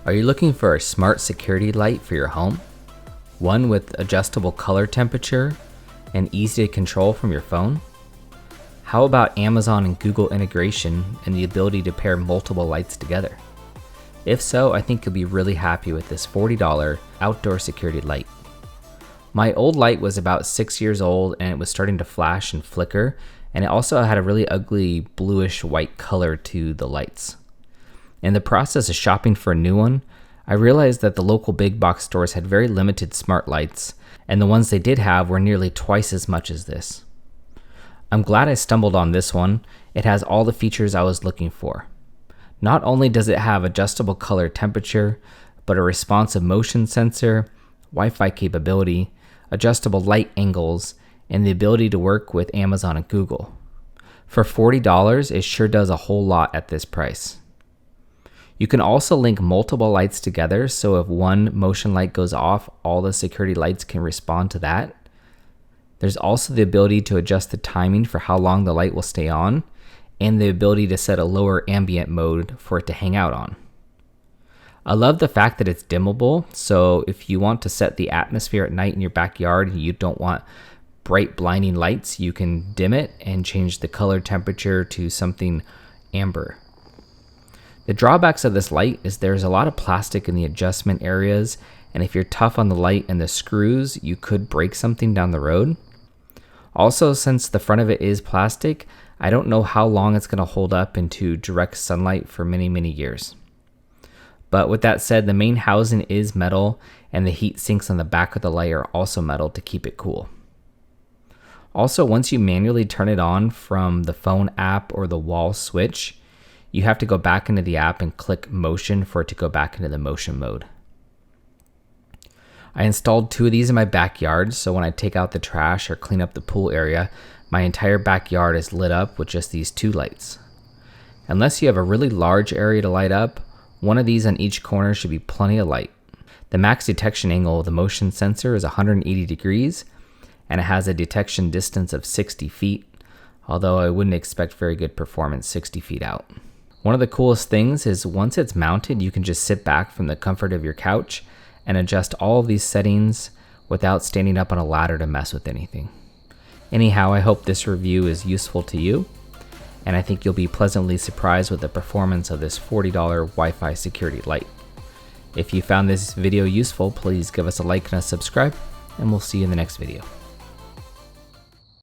Are you looking for a smart security light for your home? One with adjustable color temperature and easy to control from your phone? How about Amazon and Google integration and the ability to pair multiple lights together? If so, I think you'll be really happy with this $40 outdoor security light. My old light was about 6 years old and it was starting to flash and flicker, and it also had a really ugly bluish white color to the lights. In the process of shopping for a new one, I realized that the local big box stores had very limited smart lights, and the ones they did have were nearly twice as much as this. I'm glad I stumbled on this one. It has all the features I was looking for. Not only does it have adjustable color temperature, but a responsive motion sensor, Wi-Fi capability, adjustable light angles, and the ability to work with Amazon and Google. For $40, it sure does a whole lot at this price. You can also link multiple lights together, so if one motion light goes off, all the security lights can respond to that. There's also the ability to adjust the timing for how long the light will stay on, and the ability to set a lower ambient mode for it to hang out on. I love the fact that it's dimmable, so if you want to set the atmosphere at night in your backyard and you don't want bright blinding lights, you can dim it and change the color temperature to something amber. The drawbacks of this light is there's a lot of plastic in the adjustment areas, and if you're tough on the light and the screws, you could break something down the road. Also, since the front of it is plastic, I don't know how long it's going to hold up into direct sunlight for many, many years. But with that said, the main housing is metal, and the heat sinks on the back of the light are also metal to keep it cool. Also, once you manually turn it on from the phone app or the wall switch, you have to go back into the app and click motion for it to go back into the motion mode. I installed 2 of these in my backyard, so when I take out the trash or clean up the pool area, my entire backyard is lit up with just these 2 lights. Unless you have a really large area to light up, one of these on each corner should be plenty of light. The max detection angle of the motion sensor is 180 degrees, and it has a detection distance of 60 feet, although I wouldn't expect very good performance 60 feet out. One of the coolest things is once it's mounted, you can just sit back from the comfort of your couch and adjust all of these settings without standing up on a ladder to mess with anything. Anyhow, I hope this review is useful to you, and I think you'll be pleasantly surprised with the performance of this $40 Wi-Fi security light. If you found this video useful, please give us a like and a subscribe, and we'll see you in the next video.